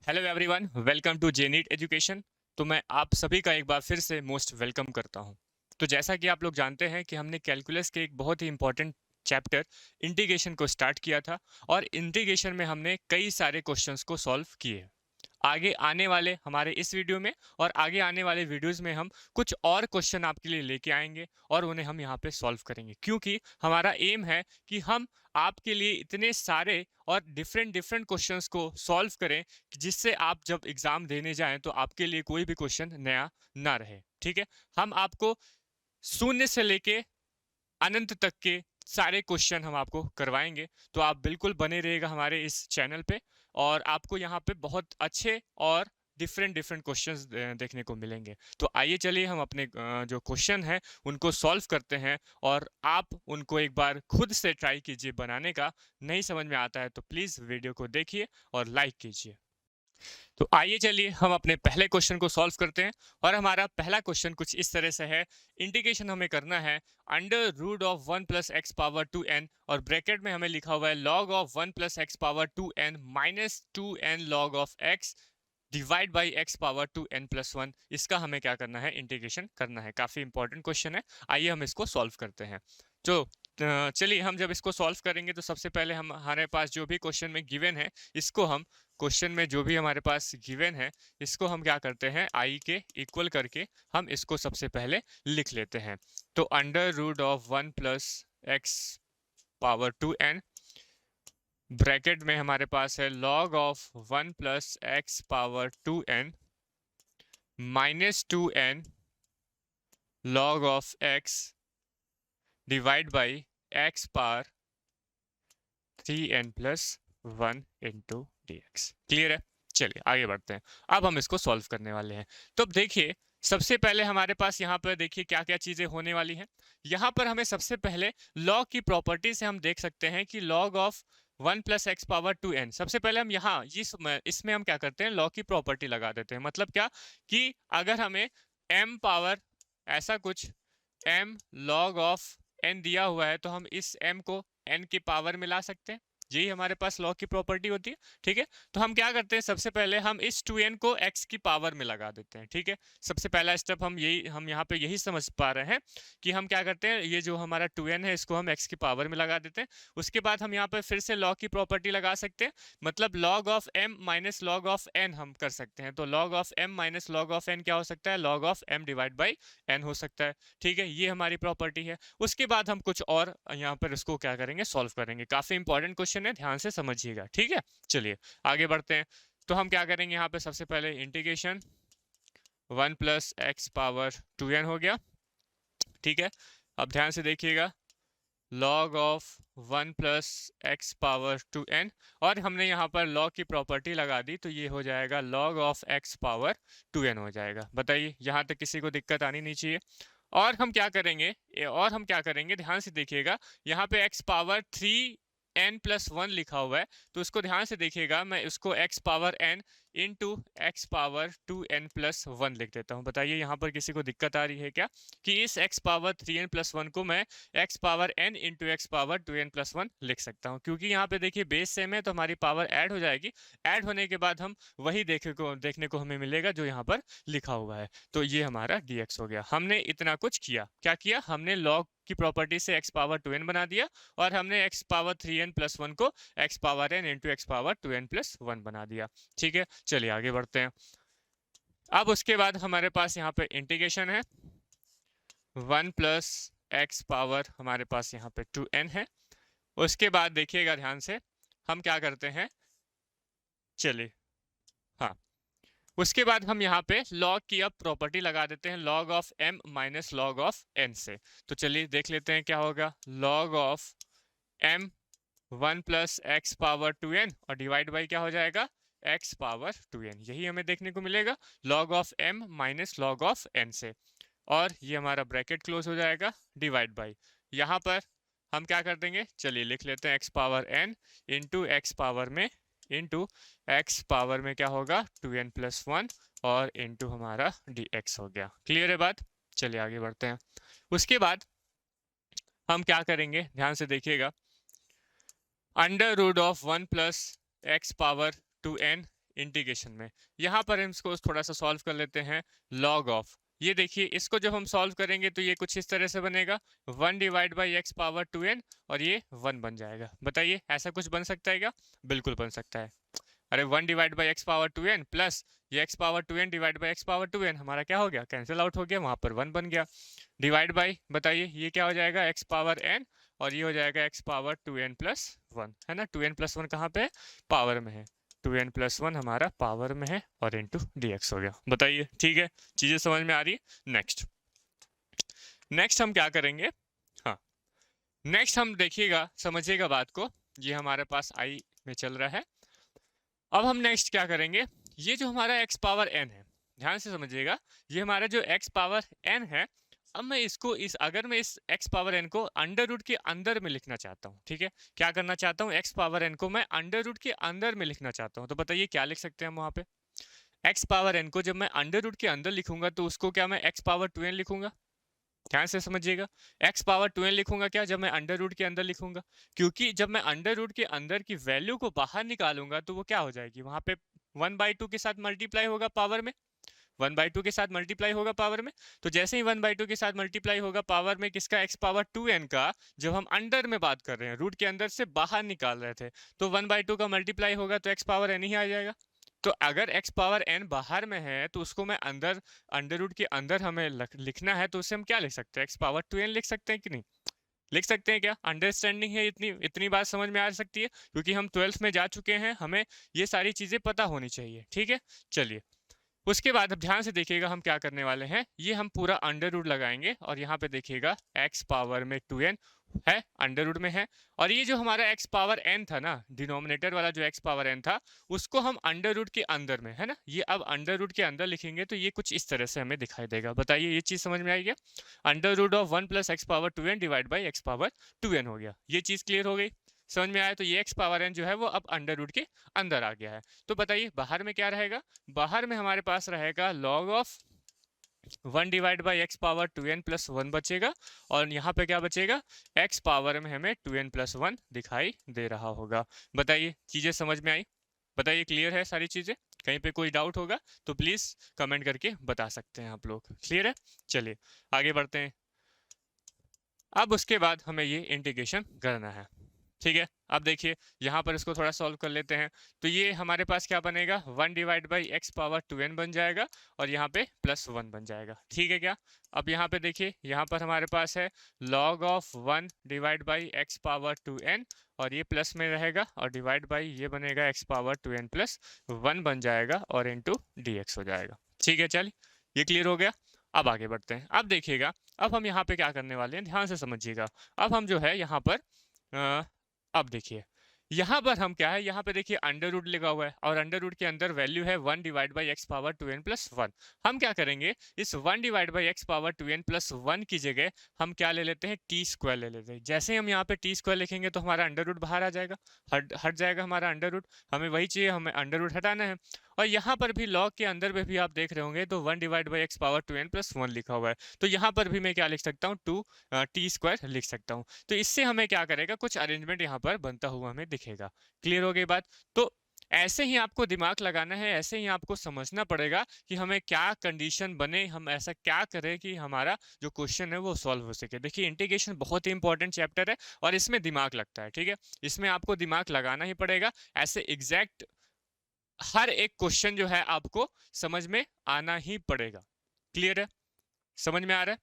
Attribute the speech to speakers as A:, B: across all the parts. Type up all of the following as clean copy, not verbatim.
A: Hello everyone, welcome to Genit education. तो मैं आप सभी का एक बार फिर से मोस्ट वेलकम करता हूं। तो जैसा कि आप लोग जानते हैं कि हमने कैलकुलस के एक बहुत ही इंपॉर्टेंट चैप्टर इंटीग्रेशन को स्टार्ट किया था और इंटीग्रेशन में हमने कई सारे क्वेश्चंस को सॉल्व किए। आगे आने वाले हमारे इस वीडियो में और आगे आने वाले वीडियोस में हम कुछ और क्वेश्चन आपके लिए लेके आएंगे और उन्हें हम यहाँ पे सॉल्व करेंगे, क्योंकि हमारा एम है कि हम आपके लिए इतने सारे और डिफरेंट डिफरेंट क्वेश्चंस को सॉल्व करें कि जिससे आप जब एग्जाम देने जाएं तो आपके लिए कोई भी क्वेश्चन नया ना रहे। ठीक है, हम आपको शून्य से लेके अनंत तक के सारे क्वेश्चन हम आपको करवाएंगे। तो आप बिल्कुल बने रहिएगा हमारे इस चैनल पे और आपको यहाँ पे बहुत अच्छे और डिफरेंट डिफरेंट क्वेश्चंस देखने को मिलेंगे। तो आइए चलिए हम अपने जो क्वेश्चन है उनको सॉल्व करते हैं और आप उनको एक बार खुद से ट्राई कीजिए बनाने का। नहीं समझ में आता है तो प्लीज़ वीडियो को देखिए और लाइक कीजिए। तो आइए चलिए हम अपने पहले क्वेश्चन को सॉल्व करते हैं और हमारा पहला क्वेश्चन कुछ इस तरह से है। इंटीग्रेशन हमें करना है under root of 1 plus X power 2n और ब्रैकेट में हमें लिखा हुआ है log of 1 plus X power 2n minus 2n log of X divide by x power 2n plus 1। इसका हमें क्या करना है, इंटीग्रेशन करना है। काफी इंपॉर्टेंट क्वेश्चन है, आइए हम इसको सॉल्व करते हैं। तो चलिए हम जब इसको सॉल्व करेंगे तो सबसे पहले हम हमारे पास जो भी क्वेश्चन में गिवन है इसको हम क्वेश्चन में जो भी हमारे पास गिवन है इसको हम क्या करते हैं, आई के इक्वल करके हम इसको सबसे पहले लिख लेते हैं। तो under root of 1 plus X power 2n bracket में हमारे पास है log of 1 plus X power 2n minus 2n log of x divide by x power 3n plus 1 into D X. Clear है? चलिए आगे बढ़ते हैं। अब हम इसको सॉल्व करने वाले हैं। तो अब देखिए सबसे पहले हमारे पास यहाँ पर देखिए क्या क्या चीजें होने वाली हैं। यहाँ पर हमें सबसे पहले लॉग की प्रॉपर्टी से हम देख सकते हैं कि log of 1 plus X power 2n। सबसे पहले हम यहाँ इसमें हम क्या करते हैं, लॉग की प्रॉपर्टी लगा देते हैं। मतलब क्या कि अगर हमें m पावर ऐसा कुछ m लॉग ऑफ n दिया हुआ है तो हम इस m को n की पावर में ला सकते हैं। यही हमारे पास लॉग की प्रॉपर्टी होती है। ठीक है, तो हम क्या करते हैं, सबसे पहले हम इस 2n को x की पावर में लगा देते हैं। ठीक है, सबसे पहला स्टेप हम यहाँ पे यही समझ पा रहे हैं कि हम क्या करते हैं, ये जो हमारा 2n है इसको हम x की पावर में लगा देते हैं। उसके बाद हम यहाँ पे फिर से लॉग की प्रॉपर्टी लगा सकते हैं, मतलब log of m minus log of n हम कर सकते हैं। तो log of m minus log of n क्या हो सकता है, log of m divide by n हो सकता है। ठीक है, ये हमारी प्रॉपर्टी है। उसके बाद हम कुछ और यहाँ पर इसको क्या करेंगे, सॉल्व करेंगे। काफी इंपॉर्टेंट क्वेश्चन है, ध्यान से समझिएगा। ठीक है, चलिए आगे बढ़ते हैं। तो हम क्या करेंगे, यहाँ पे सबसे पहले integration 1 plus X power 2n हो गया। ठीक है, अब ध्यान से देखिएगा log of 1 plus X power 2n और हमने यहाँ पर लॉग की प्रॉपर्टी लगा दी तो ये हो जाएगा log of x power 2n हो जाएगा। बताइए, यहाँ तक किसी को दिक्कत आनी नहीं चाहिए। और हम क्या करेंगे, ध्यान से देखिएगा, यहाँ पे x पावर 3n प्लस 1 लिखा हुआ है तो उसको ध्यान से देखिएगा, मैं इसको x power n into x power 2n plus 1 लिख देता हूँ। बताइए यहाँ पर किसी को दिक्कत आ रही है क्या, कि इस x पावर 3n प्लस 1 को मैं x power n into x power 2n plus 1 लिख सकता हूँ, क्योंकि यहाँ पे देखिए बेस सेम है तो हमारी पावर ऐड हो जाएगी। ऐड होने के बाद हम वही देखने को हमें मिलेगा जो यहाँ पर लिखा हुआ है। तो ये हमारा dx हो गया। हमने इतना कुछ किया, क्या किया, हमने लॉग की प्रॉपर्टी से x पावर 2n बना दिया और हमने x पावर 3n प्लस 1 को x power n into x power 2n plus 1 बना दिया। ठीक है, चलिए आगे बढ़ते हैं। अब उसके बाद हमारे पास यहाँ पे इंटीग्रेशन है 1 प्लस एक्स पावर हमारे पास यहाँ पे 2n है। उसके बाद देखिएगा ध्यान से, हम क्या करते हैं, चलिए हाँ, उसके बाद हम यहाँ पे लॉग की अब प्रॉपर्टी लगा देते हैं log of m minus log of n से। तो चलिए देख लेते हैं क्या होगा, log of m 1 plus X power 2n और डिवाइड बाई क्या हो जाएगा, x पावर 2n। यही हमें देखने को मिलेगा log of m minus log of n से, और ये हमारा ब्रैकेट क्लोज हो जाएगा डिवाइड बाई, यहाँ पर हम क्या कर देंगे, चलिए लिख लेते हैं x power n into x power में इंटू एक्स पावर में क्या होगा 2n प्लस 1 और इंटू हमारा dx हो गया। क्लियर है बात? चलिए आगे बढ़ते हैं। उसके बाद हम क्या करेंगे, ध्यान से देखिएगा, under root of 1 plus X power 2n integration में। यहाँ पर हम इसको थोड़ा सा सॉल्व कर लेते हैं। लॉग ऑफ, ये देखिए इसको जब हम सॉल्व करेंगे तो ये कुछ इस तरह से बनेगा 1 divide by x power 2n और ये 1 बन जाएगा। बताइए ऐसा कुछ बन सकता है क्या? बिल्कुल बन सकता है। अरे 1 divide by x power 2n plus ये x power 2n divide by x power 2n हमारा क्या हो गया? कैंसिल आउट हो गया, वहां पर 1 बन गया। डिवाइड बाई, बताइए ये क्या हो जाएगा? एक्स पावर n और ये हो जाएगा एक्स पावर 2n प्लस 1, है ना। 2n प्लस 1 कहाँ पे है? पावर में है। 2n प्लस 1 हमारा पावर में है और इंटू dx हो गया। बताइए ठीक है, चीजें समझ में आ रही है। नेक्स्ट हम क्या करेंगे? हाँ, नेक्स्ट हम देखिएगा, समझिएगा बात को, ये हमारे पास आई में चल रहा है। अब हम नेक्स्ट क्या करेंगे? ये जो हमारा x पावर n है, ध्यान से समझिएगा, ये हमारा जो x पावर n है, अब मैं इसको अगर मैं इस x पावर n को अंडर रूट के अंदर में लिखना चाहता हूँ, ठीक है, क्या करना चाहता हूँ? x पावर n को मैं अंडर रूट के अंदर में लिखना चाहता हूँ, तो बताइए क्या लिख सकते हैं हम वहां पे? x पावर n को जब मैं अंडर रूट के अंदर लिखूंगा तो उसको क्या मैं x पावर 2n लिखूंगा? ध्यान से समझिएगा, x पावर 2n लिखूंगा क्या जब मैं अंडर रूट के अंदर लिखूंगा? क्योंकि जब मैं अंडर रूट के अंदर की वैल्यू को बाहर निकालूंगा तो वो क्या हो जाएगी? वहां पे 1/2 के साथ मल्टीप्लाई होगा पावर में, 1/2 के साथ मल्टीप्लाई होगा पावर में। तो जैसे ही 1/2 के साथ मल्टीप्लाई होगा पावर में किसका? x पावर 2n का। जब हम अंडर में बात कर रहे हैं, रूट के अंदर से बाहर निकाल रहे थे, तो 1/2 का मल्टीप्लाई होगा तो x पावर n ही आ जाएगा। तो अगर x पावर n बाहर में है तो उसको मैं अंदर, अंडर रूट के अंदर हमें लिखना है, तो उसे हम क्या लिख सकते हैं? x पावर 2n लिख सकते हैं कि नहीं? लिख सकते हैं क्या? अंडरस्टैंडिंग है, इतनी इतनी बात समझ में आ सकती है, क्योंकि हम 12th में जा चुके हैं, हमें ये सारी चीजें पता होनी चाहिए। ठीक है, चलिए उसके बाद अब ध्यान से देखिएगा हम क्या करने वाले हैं। ये हम पूरा अंडर रूट लगाएंगे और यहाँ पे देखिएगा x पावर में 2n है, अंडर रूट में है, और ये जो हमारा x पावर n था ना, डिनोमिनेटर वाला जो x पावर n था, उसको हम अंडर रूट के अंदर में, है ना, ये अब अंडर रूट के अंदर लिखेंगे तो ये कुछ इस तरह से हमें दिखाई देगा। बताइए ये चीज समझ में आई क्या? Under root of 1 plus X power 2n divide by x power 2n हो गया। ये चीज क्लियर हो गई, समझ में आया? तो ये x पावर n जो है वो अब अंडर रूट के अंदर आ गया है। तो बताइए बाहर में क्या रहेगा? बाहर में हमारे पास रहेगा log of 1 divide by x power 2n plus 1 बचेगा, और यहाँ पे क्या बचेगा? x पावर में हमें 2n प्लस 1 दिखाई दे रहा होगा। बताइए चीजें समझ में आई? बताइए क्लियर है सारी चीजें? कहीं पे कोई डाउट होगा तो प्लीज कमेंट करके बता सकते हैं आप लोग। क्लियर है? चलिए आगे बढ़ते हैं। अब उसके बाद हमें ये इंटीग्रेशन करना है, ठीक है। अब देखिए यहाँ पर इसको थोड़ा सॉल्व कर लेते हैं। तो ये हमारे पास क्या बनेगा? 1 divide by x power 2n बन जाएगा और यहाँ पे प्लस 1 बन जाएगा, ठीक है क्या? अब यहाँ पे देखिए, यहाँ पर हमारे पास है log of 1 divide by x power 2n और ये प्लस में रहेगा, और डिवाइड बाई ये बनेगा एक्स पावर 2n प्लस 1 बन जाएगा और इंटू dx हो जाएगा। ठीक है, चलिए ये क्लियर हो गया। अब आगे बढ़ते हैं। अब देखिएगा, अब हम यहाँ पे क्या करने वाले हैं, ध्यान से समझिएगा। अब हम जो है यहाँ पर अब देखिए यहाँ पर हम क्या है, यहाँ पे देखिए अंडर रूट लिखा हुआ है और अंडर रूट के अंदर वैल्यू है 1 divide by x power 2n plus 1। हम क्या करेंगे, इस 1 divide by x power 2n plus 1 की जगह हम क्या ले लेते हैं? टी स्क्वायर ले लेते हैं। जैसे ही हम यहाँ पे टी स्क्वायर लिखेंगे तो हमारा अंडर रूट बाहर आ जाएगा, हट जाएगा हमारा अंडर रूट। हमें वही चाहिए, हमें अंडर रूट हटाना है। और यहाँ पर भी लॉग के अंदर में भी आप देख रहे होंगे तो 1 divide by x power 2n plus 1 लिखा हुआ है, तो यहाँ पर भी मैं क्या लिख सकता हूँ? 2 टी स्क्वायर लिख सकता हूँ। तो इससे हमें क्या करेगा, कुछ अरेंजमेंट यहाँ पर बनता हुआ हमें दिखेगा। क्लियर हो गई बात? तो ऐसे ही आपको दिमाग लगाना है, ऐसे ही आपको समझना पड़ेगा कि हमें क्या कंडीशन बने, हम ऐसा क्या करें कि हमारा जो क्वेश्चन है वो सॉल्व हो सके। देखिए इंटीग्रेशन बहुत ही इंपॉर्टेंट चैप्टर है और इसमें दिमाग लगता है, ठीक है, इसमें आपको दिमाग लगाना ही पड़ेगा। ऐसे एग्जैक्ट हर एक क्वेश्चन जो है आपको समझ में आना ही पड़ेगा। क्लियर है? समझ में आ रहा है?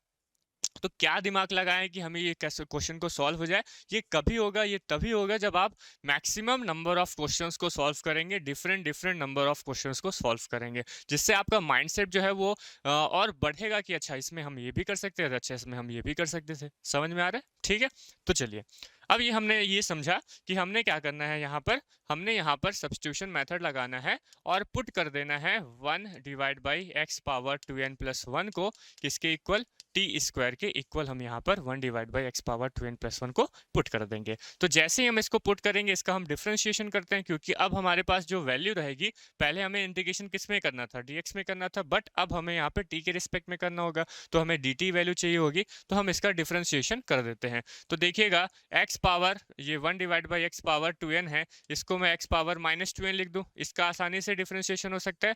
A: तो क्या दिमाग लगाएं कि हमें ये कैसे क्वेश्चन को सॉल्व हो जाए? ये कभी होगा, ये तभी होगा जब आप मैक्सिमम नंबर ऑफ क्वेश्चंस को सॉल्व करेंगे, different different number of questions को सॉल्व करेंगे, जिससे आपका माइंडसेट जो है वो और बढ़ेगा कि अच्छा इसमें हम ये भी कर सकते थे, अच्छा इसमें हम ये भी कर सकते थे। समझ में आ रहा है? ठीक है, तो चलिए अब ये हमने ये समझा कि हमने क्या करना है, यहाँ पर हमने यहाँ पर सब्स्टिट्यूशन मेथड लगाना है और पुट कर देना है 1 divide by x power 2n plus 1 को किसके इक्वल? टी स्क्वायर के इक्वल हम यहाँ पर 1 divide by x power 2n plus 1 को पुट कर देंगे। तो जैसे ही हम इसको पुट करेंगे, इसका हम डिफरेंशिएशन करते हैं, क्योंकि अब हमारे पास जो वैल्यू रहेगी, पहले हमें इंटीग्रेशन किस में करना था, dx में करना था, बट अब हमें यहाँ पे t के रिस्पेक्ट में करना होगा, तो हमें dt वैल्यू चाहिए होगी, तो हम इसका डिफरेंशिएशन कर देते हैं। तो देखिएगा x पावर ये 1 divide by x power 2n है, इसको मैं x पावर माइनस 2n लिख दूं, इसका आसानी से डिफरेंशिएशन हो सकता है,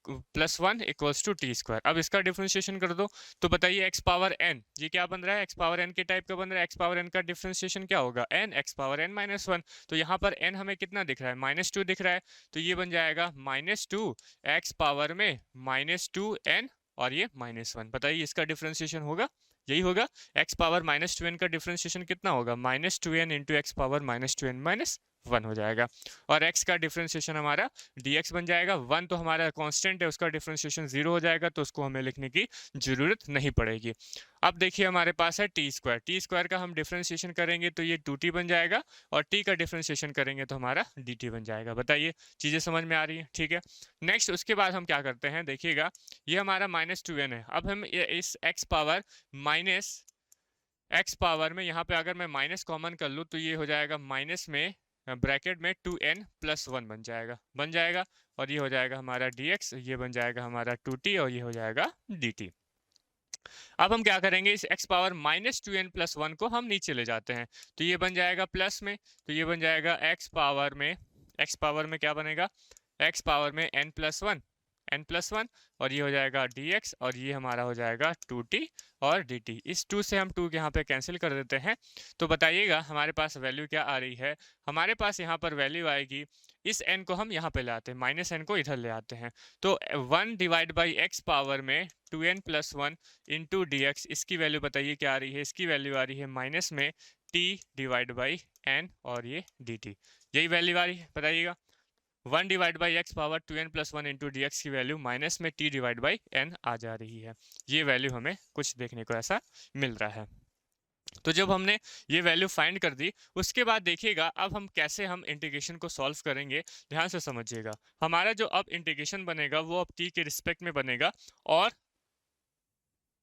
A: plus 1 equals to T square. अब इसका डिफरेंशिएशन कर दो, तो बताइए x पावर n ये क्या बन रहा है, x पावर n के टाइप का बन रहा है, x पावर n का डिफरेंशिएशन क्या होगा, n x power n minus 1। तो यहाँ पर n हमें कितना दिख रहा है, -2 दिख रहा है, तो ये बन जाएगा -2 x पावर में -2n और ये -1। बताइए इसका डिफरेंशिएशन होगा, यही होगा। x पावर -2n का डिफरेंशिएशन कितना होगा, -2n into x power -2n minus 1 हो जाएगा। और x का डिफरेंशिएशन हमारा dx बन जाएगा, 1 तो हमारा कांस्टेंट है, उसका डिफरेंशिएशन 0 हो जाएगा, तो उसको हमें लिखने की जरूरत नहीं पड़ेगी। अब देखिए हमारे पास है टी स्क्वायर का हम डिफरेंशिएशन करेंगे तो ये 2t बन जाएगा, और t का डिफरेंशिएशन करेंगे तो हमारा dt बन जाएगा। बताइए चीज़ें समझ में आ रही हैं, ठीक है। नेक्स्ट उसके बाद हम क्या करते हैं, देखिएगा ये हमारा -2n है, अब हम इस x power minus x power में यहाँ पे अगर मैं माइनस कॉमन कर लूँ तो ये हो जाएगा माइनस में ब्रैकेट में 2n प्लस 1 बन जाएगा, और ये हो जाएगा हमारा dx, ये बन जाएगा हमारा 2t, और ये हो जाएगा dt। अब हम क्या करेंगे, इस x पावर -2n प्लस 1 को हम नीचे ले जाते हैं, तो ये बन जाएगा प्लस में, तो ये बन जाएगा x पावर में क्या बनेगा, x पावर में n प्लस 1, और ये हो जाएगा dx, और ये हमारा हो जाएगा 2t और dt। इस 2 से हम 2 यहाँ पे कैंसिल कर देते हैं। तो बताइएगा हमारे पास वैल्यू क्या आ रही है, हमारे पास यहाँ पर वैल्यू आएगी, इस n को हम यहाँ पे ले आते हैं, -n को इधर ले आते हैं, तो 1 डिवाइड बाई एक्स पावर में 2n प्लस 1 इंटू dx, इसकी वैल्यू बताइए क्या आ रही है, इसकी वैल्यू आ रही है माइनस में t डिवाइड बाई n और ये dt, यही वैल्यू आ रही है। बताइएगा 1 divide by x power 2n plus 1 into D की वैल्यू माइनस में t डिवाइड बाई n आ जा रही है, ये वैल्यू हमें कुछ देखने को ऐसा मिल रहा है। तो जब हमने ये वैल्यू फाइंड कर दी, उसके बाद देखिएगा अब हम कैसे हम इंटीग्रेशन को सॉल्व करेंगे, ध्यान से समझिएगा। हमारा जो अब इंटीग्रेशन बनेगा वो अब t के रिस्पेक्ट में बनेगा, और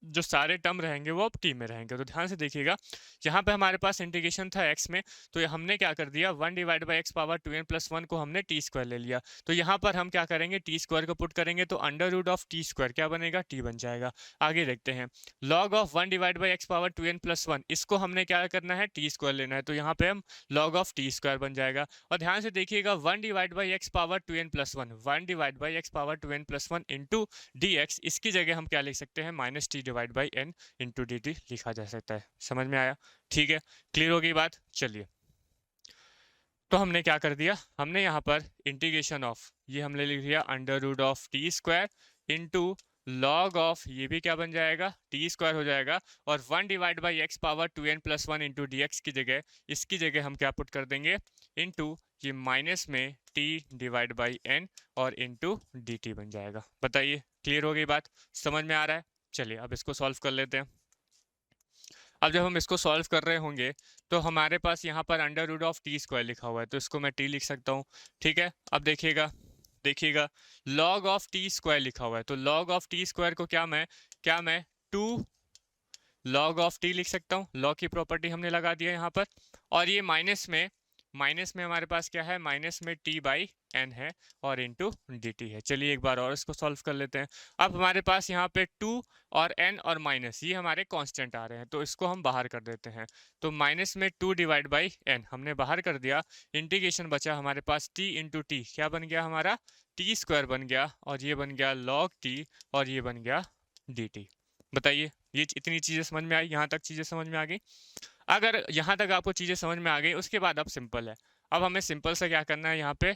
A: जो सारे टर्म रहेंगे वो अब टी में रहेंगे। तो ध्यान से देखिएगा, यहाँ पे हमारे पास इंटीग्रेशन था x में, तो हमने क्या कर दिया, 1 divide by x power 2n plus 1 को हमने टी स्क्वायर ले लिया। तो यहाँ पर हम क्या करेंगे, टी स्क्वायर को पुट करेंगे, तो under root of T square क्या बनेगा, टी बन जाएगा। आगे देखते हैं, log of 1 divide by x power 2n plus 1, इसको हमने क्या करना है, टी स्क्वायर लेना है, तो यहाँ पे हम लॉग ऑफ टी स्क्वायर बन जाएगा। और ध्यान से देखिएगा 1 divide by x power 2n plus 1 divide by x power 2n plus 1 into D X, इसकी जगह हम क्या लिख सकते हैं, minus T divide by N into D T लिखा जा सकता है। समझ में आया, ठीक है, क्लियर हो गई बात। चलिए, तो हमने क्या कर दिया, हमने यहाँ पर इंटीग्रेशन ऑफ, ये हमने लिख दिया under root of T square into log of, ये भी क्या बन जाएगा, टी स्क्वायर हो जाएगा, और 1 divide by x power 2n plus 1 into D x की जगह, इसकी जगह हम क्या पुट कर देंगे, इंटू ये माइनस में t डिवाइड बाई n और इंटू डी टी बन जाएगा। बताइए क्लियर हो गई बात, समझ में आ रहा है। चलिए अब इसको सॉल्व कर लेते हैं। अब जब हम इसको सॉल्व कर रहे होंगे तो हमारे पास यहाँ पर under root of T square लिखा हुआ है, तो इसको मैं टी लिख सकता हूँ, ठीक है। अब देखिएगा लॉग ऑफ टी स्क्वायर लिखा हुआ है, तो लॉग ऑफ टी स्क्वायर को क्या मैं 2 लॉग ऑफ टी लिख सकता हूँ, लॉग की प्रॉपर्टी हमने लगा दिया यहाँ पर, और ये माइनस में हमारे पास क्या है, माइनस में t बाई n है और इंटू डी टी है। चलिए एक बार और इसको सॉल्व कर लेते हैं। अब हमारे पास यहाँ पे 2 और n और माइनस, ये हमारे कांस्टेंट आ रहे हैं, तो इसको हम बाहर कर देते हैं, तो माइनस में 2 डिवाइड बाई n हमने बाहर कर दिया, इंटीग्रेशन बचा हमारे पास t इंटू टी, क्या बन गया हमारा, टी स्क्वायर बन गया, और ये बन गया लॉग t, और ये बन गया डी टी। बताइए ये इतनी चीज़ें समझ में आई, यहाँ तक चीज़ें समझ में आ गई। अगर यहाँ तक आपको चीज़ें समझ में आ गई, उसके बाद अब सिंपल है, अब हमें सिंपल से क्या करना है यहाँ पे,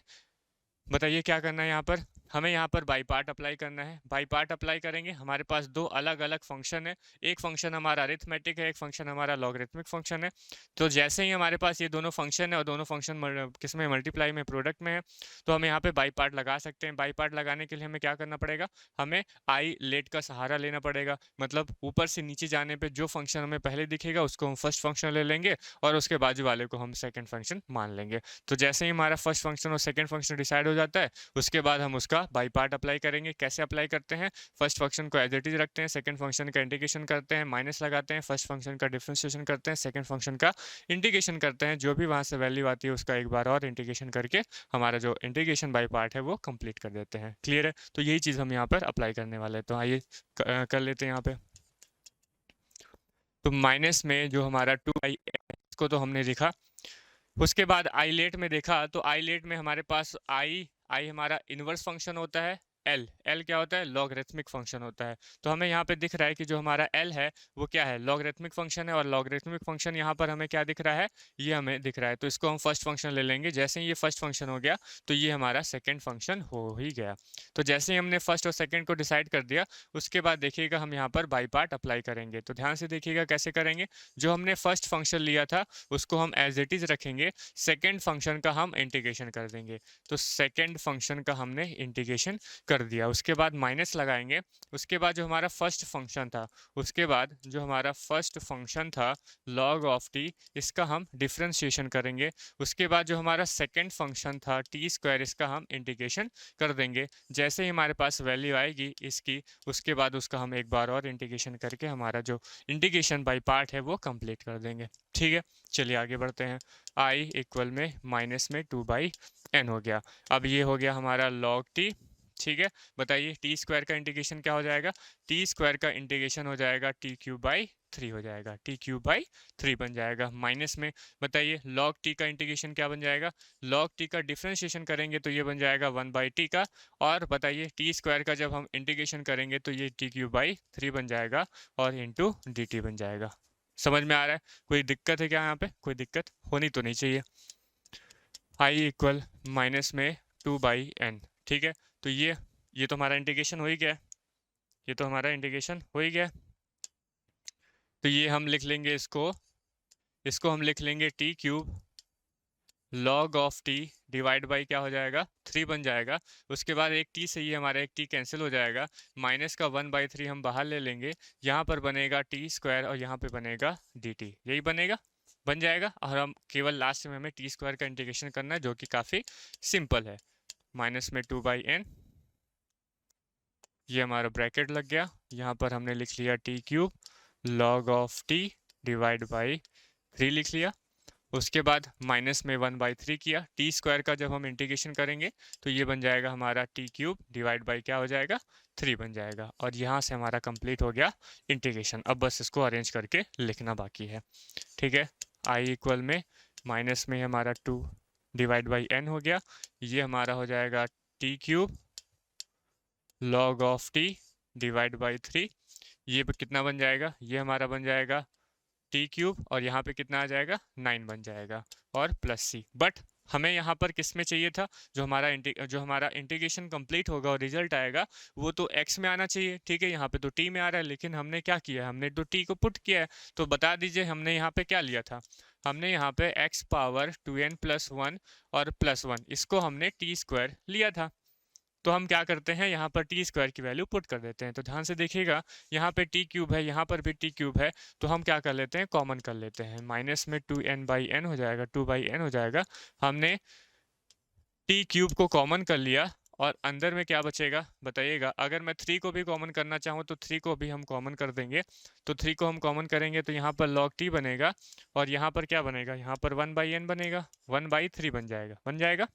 A: बताइए क्या करना है यहाँ पर, हमें यहाँ पर बाई पार्ट अप्लाई करना है। बाई पार्ट अप्लाई करेंगे, हमारे पास दो अलग अलग फंक्शन है, एक फंक्शन हमारा अरिथमेटिक है, एक फंक्शन हमारा लॉगरिथमिक फंक्शन है। तो जैसे ही हमारे पास ये दोनों फंक्शन है और दोनों फंक्शन किस में, मल्टीप्लाई में, प्रोडक्ट में है, तो हम यहाँ पे बाई पार्ट लगा सकते हैं। बाई पार्ट लगाने के लिए हमें क्या करना पड़ेगा, हमें आई लेट का सहारा लेना पड़ेगा, मतलब ऊपर से नीचे जाने पर जो फंक्शन हमें पहले दिखेगा उसको हम फर्स्ट फंक्शन ले लेंगे, और उसके बाजू वाले को हम सेकेंड फंक्शन मान लेंगे। तो जैसे ही हमारा फर्स्ट फंक्शन और सेकेंड फंक्शन डिसाइड हो जाता है, उसके बाद हम उसका उसका बाई पार्ट अप्लाई करेंगे। कैसे अप्लाई करते हैं, फर्स्ट फंक्शन को एज इट इज रखते हैं, सेकंड फंक्शन का इंटीग्रेशन करते हैं, माइनस लगाते हैं, फर्स्ट फंक्शन का डिफरेंशिएशन करते हैं, सेकंड फंक्शन का इंटीग्रेशन करते हैं, जो भी वहाँ से वैल्यू आती है उसका एक बार और इंटीग्रेशन करके हमारा जो इंटीग्रेशन बाई पार्ट है वो कंप्लीट कर देते हैं। क्लियर है? तो यही चीज़ हम यहाँ पर अप्लाई करने वाले हैं। तो आइए कर लेते हैं यहाँ पे। तो माइनस में जो हमारा 2i को तो हमने लिखा, उसके बाद आई लेट में देखा तो आई लेट में हमारे पास आई हमारा इनवर्स फंक्शन होता है, एल क्या होता है, लॉगरिथमिक फंक्शन होता है। तो हमें यहाँ पे दिख रहा है कि जो हमारा एल है वो क्या है, लॉगरिथमिक फंक्शन है, और लॉगरिथमिक फंक्शन यहाँ पर हमें क्या दिख रहा है, ये हमें दिख रहा है। तो इसको हम फर्स्ट फंक्शन ले लेंगे। जैसे ही ये फर्स्ट फंक्शन हो गया तो ये हमारा सेकेंड फंक्शन हो ही गया। तो जैसे ही हमने फर्स्ट और सेकेंड को डिसाइड कर दिया, उसके बाद देखिएगा हम यहाँ पर बाई पार्ट अप्लाई करेंगे। तो ध्यान से देखिएगा कैसे करेंगे। जो हमने फर्स्ट फंक्शन लिया था उसको हम एज इट इज रखेंगे, सेकेंड फंक्शन का हम इंटीग्रेशन कर देंगे। तो सेकेंड फंक्शन का हमने इंटीग्रेशन कर दिया, उसके बाद माइनस लगाएंगे। उसके बाद जो हमारा फर्स्ट फंक्शन था, उसके बाद जो हमारा फर्स्ट फंक्शन था log ऑफ टी, इसका हम डिफरेंशिएशन करेंगे। उसके बाद जो हमारा सेकंड फंक्शन था टी स्क्वायर, इसका हम इंटीग्रेशन कर देंगे। जैसे ही हमारे पास वैल्यू आएगी इसकी, उसके बाद उसका हम एक बार और इंटीग्रेशन करके हमारा जो इंटीग्रेशन बाई पार्ट है वो कंप्लीट कर देंगे। ठीक है, चलिए आगे बढ़ते हैं। आई इक्वल में माइनस में 2/n हो गया। अब ये हो गया हमारा log टी। ठीक है, बताइए टी स्क्वायर का इंटीग्रेशन क्या हो जाएगा, टी स्क्वायर का इंटीग्रेशन हो जाएगा टी क्यूब बाई 3 हो जाएगा, टी क्यूब बाई 3 बन जाएगा। माइनस में बताइए log टी का इंटीग्रेशन क्या बन जाएगा, log टी का डिफरेंशिएशन करेंगे तो ये बन जाएगा 1/t का, और बताइए टी स्क्वायर का जब हम इंटीग्रेशन करेंगे तो ये टी क्यूब बाई 3 बन जाएगा और इंटू डी टी बन जाएगा। समझ में आ रहा है? कोई दिक्कत है क्या यहाँ पे? कोई दिक्कत होनी तो नहीं चाहिए। आई इक्वल माइनस में 2/n। ठीक है, तो ये तो हमारा इंटीग्रेशन हो ही गया, ये तो हमारा इंटीग्रेशन हो ही गया। तो ये हम लिख लेंगे, इसको हम लिख लेंगे T cube log of T divide by क्या हो जाएगा, 3 बन जाएगा। उसके बाद एक टी से ये हमारा एक टी कैंसिल हो जाएगा, माइनस का 1/3 हम बाहर ले लेंगे, यहाँ पर बनेगा टी स्क्वायर और यहाँ पे बनेगा डी टी, यही बन जाएगा। और हम केवल लास्ट में हमें टी स्क्वायर का इंटीग्रेशन करना है, जो कि काफ़ी सिंपल है। माइनस में 2/n, ये हमारा ब्रैकेट लग गया, यहाँ पर हमने लिख लिया T cube log of T divide by 3 लिख लिया। उसके बाद माइनस में 1/3 किया, टी स्क्वायर का जब हम इंटीग्रेशन करेंगे तो ये बन जाएगा हमारा टी क्यूब डिवाइड बाई क्या हो जाएगा, 3 बन जाएगा। और यहाँ से हमारा कंप्लीट हो गया इंटीग्रेशन। अब बस इसको अरेंज करके लिखना बाकी है। ठीक है, आई इक्वल में माइनस में हमारा 2 डिवाइड बाई n हो गया, ये हमारा हो जाएगा T cube log of T divide by 3, ये कितना बन जाएगा, ये हमारा बन जाएगा टी क्यूब, और यहाँ पे कितना आ जाएगा, 9 बन जाएगा, और प्लस सी। बट हमें यहाँ पर किस में चाहिए था, जो हमारा इंटीग्रेशन कंप्लीट होगा और रिजल्ट आएगा वो तो x में आना चाहिए। ठीक है, यहाँ पे तो t में आ रहा है, लेकिन हमने क्या किया है, हमने तो t को पुट किया है। तो बता दीजिए हमने यहाँ पे क्या लिया था, हमने यहाँ पे x पावर 2n + 1 और +1, इसको हमने टी स्क्वायर लिया था। तो हम क्या करते हैं, यहाँ पर टी स्क्वायर की वैल्यू पुट कर देते हैं। तो ध्यान से देखिएगा, यहाँ पे टी क्यूब है, यहाँ पर भी टी क्यूब है, तो हम क्या कर लेते हैं, कॉमन कर लेते हैं। माइनस में 2n/n हो जाएगा, 2/n हो जाएगा। हमने टी क्यूब को कॉमन कर लिया, और अंदर में क्या बचेगा बताइएगा। अगर मैं 3 को भी कॉमन करना चाहूँ तो 3 को भी हम कॉमन कर देंगे। तो 3 को हम कॉमन करेंगे तो यहाँ पर log t बनेगा, और यहाँ पर क्या बनेगा, यहाँ पर 1/n बनेगा, 1/3 बन जाएगा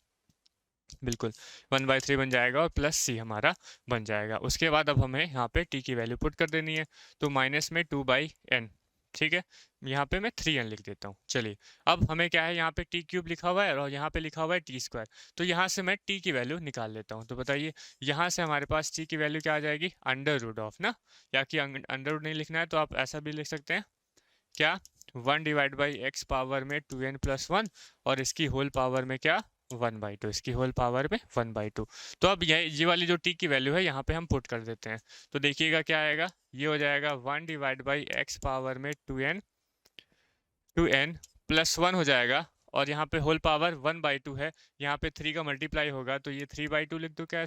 A: बिल्कुल 1/3 बन जाएगा, और प्लस सी हमारा बन जाएगा। उसके बाद अब हमें यहाँ पे टी की वैल्यू पुट कर देनी है। तो माइनस में 2/n, ठीक है, यहाँ पे मैं 3n लिख देता हूँ। चलिए, अब हमें क्या है, यहाँ पे टी क्यूब लिखा हुआ है और यहाँ पे लिखा हुआ है टी स्क्वायर। तो यहाँ से मैं टी की वैल्यू निकाल लेता हूँ। तो बताइए यहाँ से हमारे पास टी की वैल्यू क्या आ जाएगी, √ऑफ ना, या कि अंडर नहीं लिखना है तो आप ऐसा भी लिख सकते हैं, क्या 1/x पावर में 2n + 1, और इसकी होल पावर में क्या 1/2, इसकी होल पावर में 1/2। तो अब ये वाली जो t की वैल्यू है यहाँ पे हम पुट कर देते हैं। तो देखिएगा क्या आएगा, ये हो जाएगा 1/x पावर में 2n + 1 हो जाएगा, और यहाँ पे होल पावर 1/2 है, यहाँ पे 3 का मल्टीप्लाई होगा तो ये 3/2 लिख दो। क्या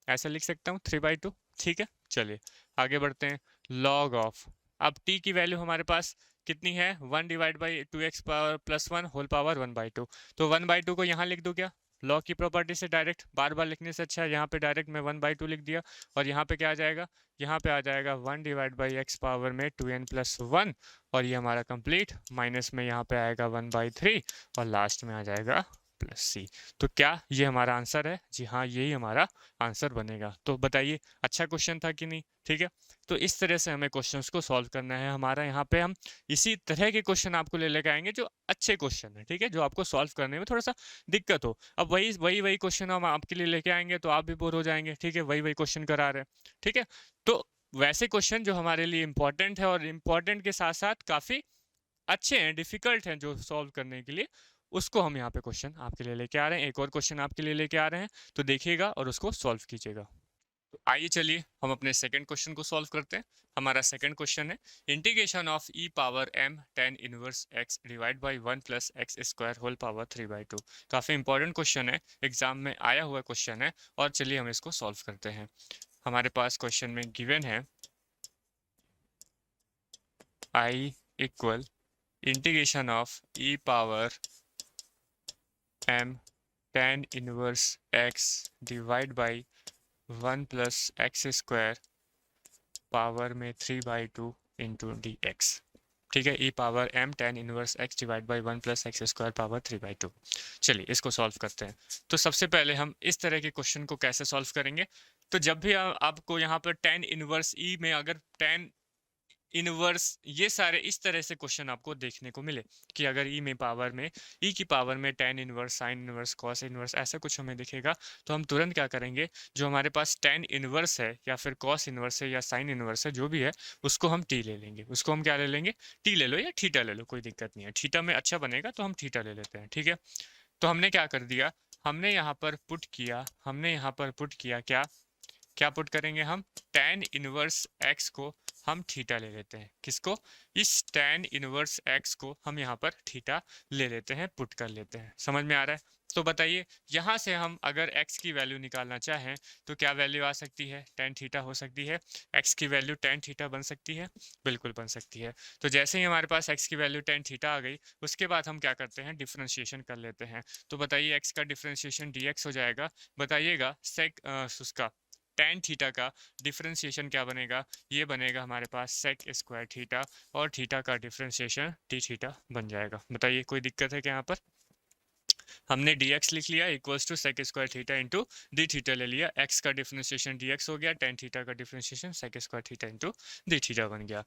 A: ऐसा लिख सकता हूँ 3/2। ठीक है, चलिए आगे बढ़ते हैं। log ऑफ, अब t की वैल्यू हमारे पास कितनी है, 1/2x पावर + 1 होल पावर 1/2। तो 1/2 को यहाँ लिख दो क्या, लॉ की प्रॉपर्टी से डायरेक्ट बार बार लिखने से अच्छा है यहाँ पे डायरेक्ट मैं 1/2 लिख दिया, और यहाँ पे क्या आ जाएगा, यहाँ पे आ जाएगा 1/x में 2n+1, और ये हमारा कंप्लीट, माइनस में यहाँ पे आएगा 1/3, और लास्ट में आ जाएगा +c। तो क्या ये हमारा आंसर है? जी हाँ, यही हमारा आंसर बनेगा। तो बताइए अच्छा क्वेश्चन था कि नहीं? ठीक है, तो इस तरह से हमें क्वेश्चंस को सॉल्व करना है। हमारा यहाँ पे हम इसी तरह के क्वेश्चन आपको ले लेके आएंगे जो अच्छे क्वेश्चन है, ठीक है, जो आपको सॉल्व करने में थोड़ा सा दिक्कत हो। अब वही वही वही क्वेश्चन हम आपके लिए लेके आएंगे तो आप भी बोर हो जाएंगे, ठीक है, वही वही क्वेश्चन करा रहे हैं, ठीक है। तो वैसे क्वेश्चन जो हमारे लिए इंपॉर्टेंट है और इम्पॉर्टेंट के साथ साथ काफ़ी अच्छे हैं, डिफिकल्ट हैं जो सॉल्व करने के लिए, उसको हम यहाँ पे क्वेश्चन आपके लिए लेके आ रहे हैं। एक और क्वेश्चन आपके लिए लेके आ रहे हैं, तो देखिएगा और उसको सॉल्व कीजिएगा। तो आइए चलिए हम अपने सेकंड क्वेश्चन को सॉल्व करते हैं। हमारा सेकंड क्वेश्चन है integration of e⁻m tan inverse x divide by 1 + x² whole power 3/2। काफ़ी इंपॉर्टेंट क्वेश्चन है, एग्जाम में आया हुआ क्वेश्चन है, और चलिए हम इसको सॉल्व करते हैं। हमारे पास क्वेश्चन में गिवन है i equal integration of e⁻m tan inverse x divide by 1 + x² power में 3/2 इंटू dx। ठीक है, e⁻m tan inverse x divide by 1 + x² power 3/2। चलिए इसको सॉल्व करते हैं। तो सबसे पहले हम इस तरह के क्वेश्चन को कैसे सॉल्व करेंगे, तो जब भी आपको यहाँ पर tan इनवर्स e में अगर tan इनवर्स ये सारे इस तरह से क्वेश्चन आपको देखने को मिले कि अगर ई में पावर में ई की पावर में tan inverse, sine inverse, cos inverse ऐसा कुछ हमें दिखेगा, तो हम तुरंत क्या करेंगे, जो हमारे पास tan इनवर्स है या फिर कॉस इनवर्स है या साइन इनवर्स है, जो भी है उसको हम टी ले लेंगे। उसको हम क्या ले लेंगे, टी ले लो या थीटा ले लो, कोई दिक्कत नहीं है। थीटा में अच्छा बनेगा तो हम थीटा ले लेते हैं, ठीक है। तो हमने क्या कर दिया, हमने यहाँ पर पुट किया, हमने यहाँ पर पुट किया क्या क्या पुट करेंगे हम, tan इनवर्स x को हम थीटा ले लेते हैं। किसको, इस tan इनवर्स x को हम यहाँ पर थीटा ले लेते हैं, पुट कर लेते हैं। समझ में आ रहा है? तो बताइए यहाँ से हम अगर x की वैल्यू निकालना चाहें तो क्या वैल्यू आ सकती है, tan थीटा हो सकती है। x की वैल्यू tan थीटा बन सकती है, बिल्कुल बन सकती है। तो जैसे ही हमारे पास x की वैल्यू tan थीटा आ गई, उसके बाद हम क्या करते हैं, डिफ्रेंशिएशन कर लेते हैं। तो बताइए x का डिफ्रेंशिएशन dx हो जाएगा। बताइएगा सेक उसका tan थीटा का डिफरेंशिएशन क्या बनेगा, ये बनेगा हमारे पास sec² थीटा, और थीटा का डिफरेंशिएशन d थीटा बन जाएगा। बताइए कोई दिक्कत है क्या यहाँ पर? हमने dx लिख लिया equals to sec² theta into D theta ले लिया, x का डिफरेंशिएशन dx हो गया, tan थीटा का differentiation sec² theta into D theta बन गया।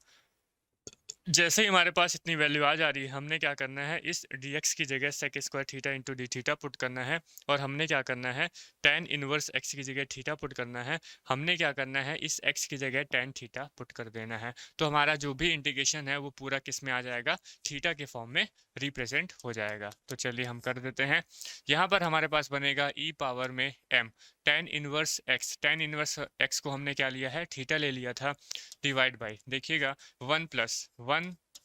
A: जैसे ही हमारे पास इतनी वैल्यू आ जा रही है, हमने क्या करना है, इस dx की जगह sec² theta into D theta put करना है, और हमने क्या करना है, tan इनवर्स x की जगह थीटा पुट करना है। हमने क्या करना है, इस x की जगह tan थीटा पुट कर देना है। तो हमारा जो भी इंटीग्रेशन है वो पूरा किस में आ जाएगा, थीटा के फॉर्म में रिप्रेजेंट हो जाएगा। तो चलिए हम कर देते हैं। यहाँ पर हमारे पास बनेगा e⁻m tan इनवर्स x को हमने क्या लिया है, थीटा ले लिया था, डिवाइड बाई, देखिएगा 1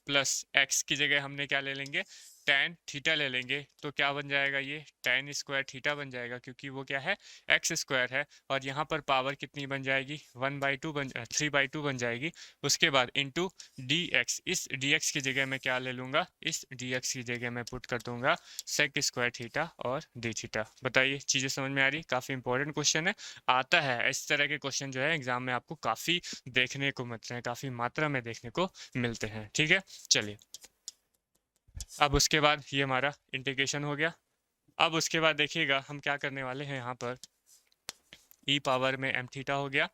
A: + x की जगह हमने क्या ले लेंगे, tan थीटा ले लेंगे। तो क्या बन जाएगा, ये tan² थीटा बन जाएगा, क्योंकि वो क्या है, x² है, और यहाँ पर पावर कितनी बन जाएगी, 3/2 बन जाएगी। उसके बाद इंटू dx, इस dx की जगह मैं क्या ले लूँगा, इस dx की जगह मैं पुट कर दूंगा sec² थीटा और d थीटा। बताइए चीज़ें समझ में आ रही? काफ़ी इंपॉर्टेंट क्वेश्चन है, आता है इस तरह के क्वेश्चन जो है एग्जाम में आपको काफ़ी देखने को मिलते हैं, काफ़ी मात्रा में देखने को मिलते हैं, ठीक है। चलिए अब उसके बाद ये हमारा इंटीग्रेशन हो गया। अब उसके बाद देखिएगा हम क्या करने वाले हैं, यहाँ पर e⁻m थीटा हो गया।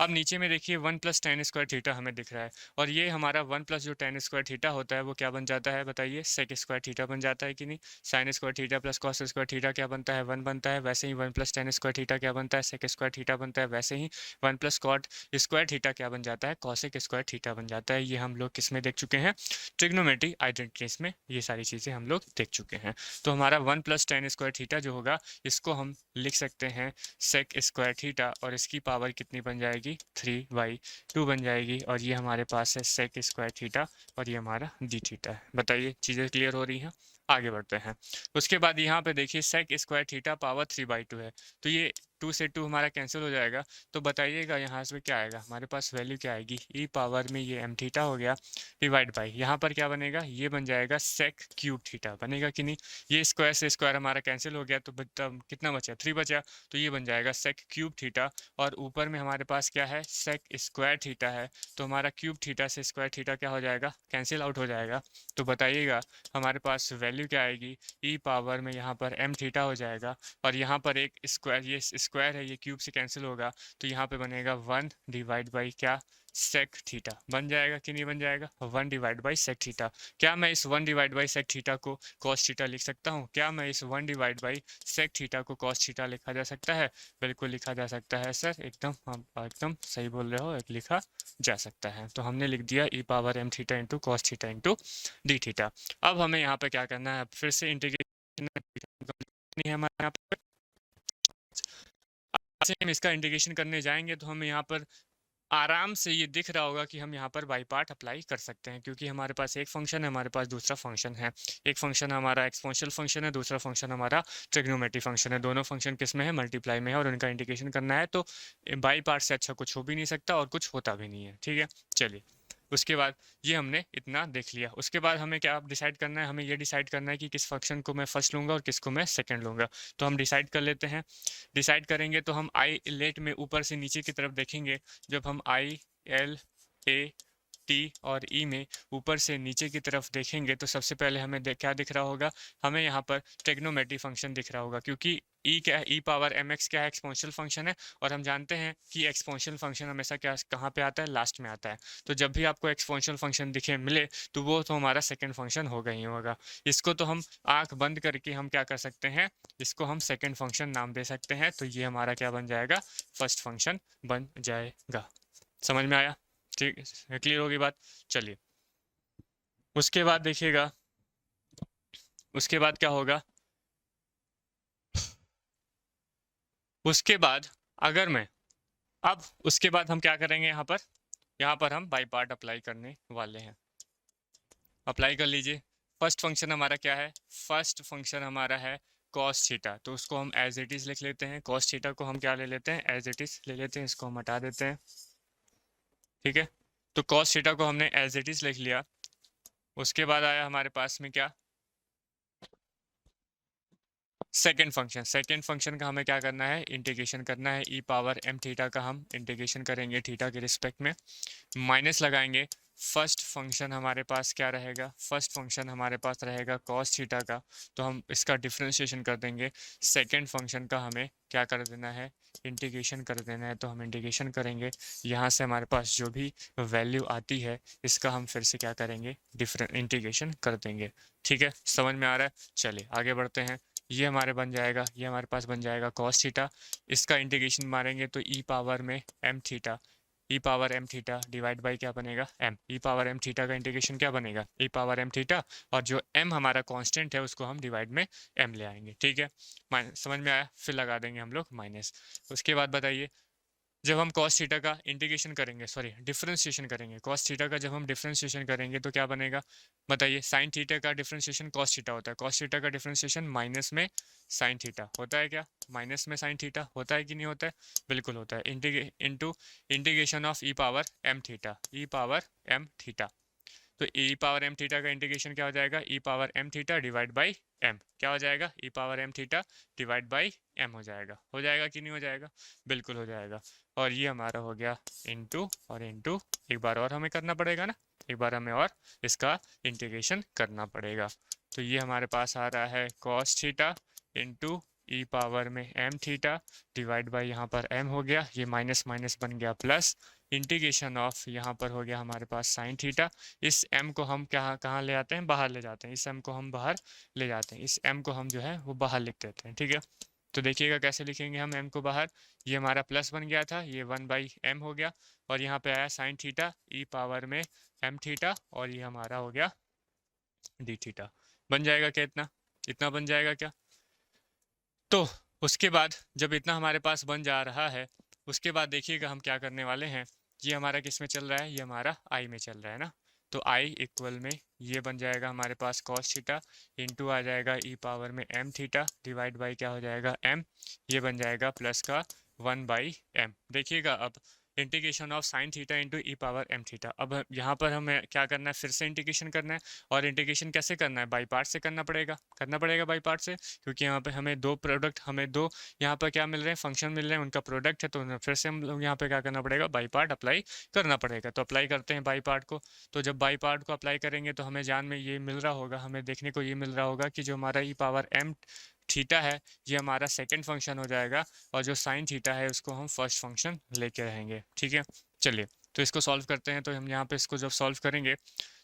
A: अब नीचे में देखिए 1 + tan² थीटा हमें दिख रहा है, और ये हमारा 1 प्लस जो tan² थीटा होता है वो क्या बन जाता है, बताइए sec² थीटा बन जाता है कि नहीं। sin² theta plus cos² theta क्या बनता है, 1 बनता है। वैसे ही 1 + tan² थीटा क्या बनता है, sec² थीटा बनता है। वैसे ही 1 + cot² थीटा क्या बन जाता है, cosec² थीटा बन जाता है। ये हम लोग किस में देख चुके हैं, ट्रिग्नोमेट्री आइडेंटिटीज में ये सारी चीज़ें हम लोग देख चुके हैं। तो हमारा 1 + tan² थीटा जो होगा, इसको हम लिख सकते हैं sec² थीटा, और इसकी पावर कितनी बन जाएगी, 3/2 बन जाएगी, और ये हमारे पास है sec² थीटा, और ये हमारा d थीटा है। बताइए चीज़ें क्लियर हो रही हैं? आगे बढ़ते हैं। उसके बाद यहाँ पे देखिए sec² थीटा पावर 3/2 है, तो ये 2 से 2 हमारा कैंसिल हो जाएगा। तो बताइएगा यहाँ से क्या आएगा, हमारे पास वैल्यू क्या आएगी, ई पावर में ये एम थीटा हो गया डिवाइड बाई यहाँ पर क्या बनेगा, ये बन जाएगा सेक क्यूब थीटा, बनेगा कि नहीं। ये स्क्वायर से स्क्वायर हमारा कैंसिल हो गया, तो कितना बचा, 3 बचा, तो ये बन जाएगा सेक क्यूब थीटा। और ऊपर में हमारे पास क्या है, सेक स्क्वायर थीटा है, तो हमारा क्यूब थीटा से स्क्वायर थीटा क्या हो जाएगा, कैंसिल आउट हो जाएगा। तो बताइएगा हमारे पास वैल्यू क्या आएगी, ई पावर में यहाँ पर एम थीटा हो जाएगा, और यहाँ पर एक स्क्वायर, ये स्क्वायर है, ये क्यूब से कैंसिल होगा, तो यहाँ पे बनेगा 1 डिवाइड बाई क्या, सेक थीटा, बन जाएगा कि नहीं बन जाएगा, 1 डिवाइड बाई सेक थीटा। क्या मैं इस 1 डिवाइड बाई सेक थीटा को कॉस थीटा लिख सकता हूँ, क्या मैं इस 1 डिवाइड बाई सेक थीटा को कॉस थीटा लिखा जा सकता है, बिल्कुल लिखा जा सकता है सर, एकदम आप एकदम सही बोल रहे हो, एक लिखा जा सकता है। तो हमने लिख दिया e power M theta into cos theta into D theta. अब हमें यहाँ पे क्या करना है, फिर से इंटीग्रेशन है हमारे यहाँ पे, हम इसका इंटीग्रेशन करने जाएंगे तो हमें यहाँ पर आराम से ये दिख रहा होगा कि हम यहाँ पर बाई पार्ट अप्लाई कर सकते हैं, क्योंकि हमारे पास एक फंक्शन है, हमारे पास दूसरा फंक्शन है। एक फंक्शन हमारा एक्सपोनेंशियल फंक्शन है, दूसरा फंक्शन हमारा ट्रिग्नोमेट्री फंक्शन है। दोनों फंक्शन किस में है, मल्टीप्लाई में है, और उनका इंटीग्रेशन करना है। तो बाई पार्ट से अच्छा कुछ हो भी नहीं सकता और कुछ होता भी नहीं है, ठीक है। चलिए, उसके बाद ये हमने इतना देख लिया। उसके बाद हमें क्या डिसाइड करना है, हमें ये डिसाइड करना है कि किस फंक्शन को मैं फर्स्ट लूँगा और किसको मैं सेकंड लूँगा। तो हम डिसाइड कर लेते हैं। डिसाइड करेंगे तो हम आई लेट में ऊपर से नीचे की तरफ देखेंगे। जब हम आई एल ए टी और ई में ऊपर से नीचे की तरफ देखेंगे तो सबसे पहले हमें क्या दिख रहा होगा, हमें यहाँ पर ट्रिग्नोमेट्री फंक्शन दिख रहा होगा, क्योंकि ई क्या है, ई पावर एम एक्स क्या है, एक्सपोनेंशियल फंक्शन है। और हम जानते हैं कि एक्सपोनेंशियल फंक्शन हमेशा क्या कहाँ पे आता है, लास्ट में आता है। तो जब भी आपको एक्सपोनेंशियल फंक्शन दिखे मिले तो वो तो हमारा सेकेंड फंक्शन होगा ही होगा। इसको तो हम आँख बंद करके हम क्या कर सकते हैं, इसको हम सेकेंड फंक्शन नाम दे सकते हैं। तो ये हमारा क्या बन जाएगा, फर्स्ट फंक्शन बन जाएगा। समझ में आया, ठीक है, क्लियर होगी बात। चलिए, उसके बाद देखिएगा, उसके बाद क्या होगा, उसके बाद अगर मैं अब उसके बाद हम क्या करेंगे, यहाँ पर हम बाई पार्ट अप्लाई करने वाले हैं। अप्लाई कर लीजिए। फर्स्ट फंक्शन हमारा क्या है, फर्स्ट फंक्शन हमारा है कॉस थीटा, तो उसको हम एज इट इज लिख लेते हैं। कॉस थीटा को हम क्या ले लेते हैं, एज इट इज ले लेते हैं, इसको हम हटा देते हैं, ठीक है। तो कॉस थीटा को हमने एज इट इज लिख लिया। उसके बाद आया हमारे पास में क्या, सेकेंड फंक्शन। सेकेंड फंक्शन का हमें क्या करना है, इंटीग्रेशन करना है। ई पावर एम थीटा का हम इंटीग्रेशन करेंगे थीटा के रिस्पेक्ट में, माइनस लगाएंगे। फर्स्ट फंक्शन हमारे पास क्या रहेगा, फर्स्ट फंक्शन हमारे पास रहेगा कॉस थीटा का, तो हम इसका डिफ्रेंशिएशन कर देंगे। सेकेंड फंक्शन का हमें क्या कर देना है, इंटीग्रेशन कर देना है, तो हम इंटीग्रेशन करेंगे। यहाँ से हमारे पास जो भी वैल्यू आती है इसका हम फिर से क्या करेंगे, इंटीग्रेशन कर देंगे, ठीक है। समझ में आ रहा है, चलिए आगे बढ़ते हैं। ये हमारे बन जाएगा, ये हमारे पास बन जाएगा कॉस थीटा। इसका इंटीग्रेशन मारेंगे तो ई पावर में M theta, E power M theta divide by क्या बनेगा, M. E power M theta का इंटीग्रेशन क्या बनेगा, ई पावर एम थीटा, और जो एम हमारा कांस्टेंट है उसको हम डिवाइड में एम ले आएंगे, ठीक है। समझ में आया, फिर लगा देंगे हम लोग माइनस। उसके बाद बताइए, जब हम cos थीटा का इंटीग्रेशन करेंगे, सॉरी डिफरेंशिएशन करेंगे, cos थीटा का जब हम डिफरेंशिएशन करेंगे तो क्या बनेगा, बताइए। sin थीटा का डिफरेंशिएशन cos थीटा होता है, cos थीटा का डिफरेंशिएशन माइनस में sin थीटा होता है, क्या माइनस में sin थीटा होता है कि नहीं होता है, बिल्कुल होता है। Into integration of e power M theta, E power M theta. तो ई पावर एम थीटा का इंटीग्रेशन क्या हो जाएगा, ई power M theta divide by m, क्या हो जाएगा, ई power M theta divide by M हो जाएगा कि नहीं हो जाएगा, बिल्कुल हो जाएगा। और ये हमारा हो गया इंटू और इंटू, एक बार और हमें करना पड़ेगा ना, एक बार हमें और इसका इंटीग्रेशन करना पड़ेगा। तो ये हमारे पास आ रहा है कॉस थीटा इंटू ई पावर में एम थीटा डिवाइड बाई यहाँ पर एम हो गया, ये माइनस माइनस बन गया प्लस, इंटीग्रेशन ऑफ यहाँ पर हो गया हमारे पास साइन थीटा। इस m को हम कहाँ ले आते हैं, बाहर ले जाते हैं, इस m को हम बाहर ले जाते हैं, इस m को हम जो है वो बाहर लिख देते हैं, ठीक है। तो देखिएगा कैसे लिखेंगे हम m को बाहर, ये हमारा प्लस बन गया था, ये 1/m हो गया, और यहाँ पे आया साइन थीटा ई पावर में m थीटा, और ये हमारा हो गया डी थीटा। बन जाएगा क्या, इतना इतना बन जाएगा क्या। तो उसके बाद जब इतना हमारे पास बन जा रहा है, उसके बाद देखिएगा हम क्या करने वाले हैं। ये हमारा किस में चल रहा है, ये हमारा आई में चल रहा है ना, तो आई इक्वल में ये बन जाएगा हमारे पास कॉस थीटा इंटू आ जाएगा ई पावर में एम थीटा डिवाइड बाई क्या हो जाएगा एम, ये बन जाएगा प्लस का 1/m। देखिएगा अब integration of sine theta into E power M theta. अब यहाँ पर हमें क्या करना है, फिर से इंटीग्रेशन करना है। और इंटीग्रेशन कैसे करना है, बाई पार्ट से करना पड़ेगा बाई पार्ट से, क्योंकि यहाँ पे हमें दो प्रोडक्ट, हमें दो यहाँ पर क्या मिल रहे हैं, फंक्शन मिल रहे हैं, उनका प्रोडक्ट है। तो फिर से हम लोग यहाँ पे क्या करना पड़ेगा, बाई पार्ट अप्लाई करना पड़ेगा। तो अप्लाई करते हैं बाई पार्ट को। तो जब बाई पार्ट को अप्लाई करेंगे तो हमें जान में ये मिल रहा होगा, हमें देखने को ये मिल रहा होगा कि जो हमारा ई पावर एम थीटा है ये हमारा सेकंड फंक्शन हो जाएगा, और जो साइन थीटा है उसको हम फर्स्ट फंक्शन लेके रहेंगे। ठीक है, चलिए तो इसको सॉल्व करते हैं। तो हम यहाँ पे इसको जब सॉल्व करेंगे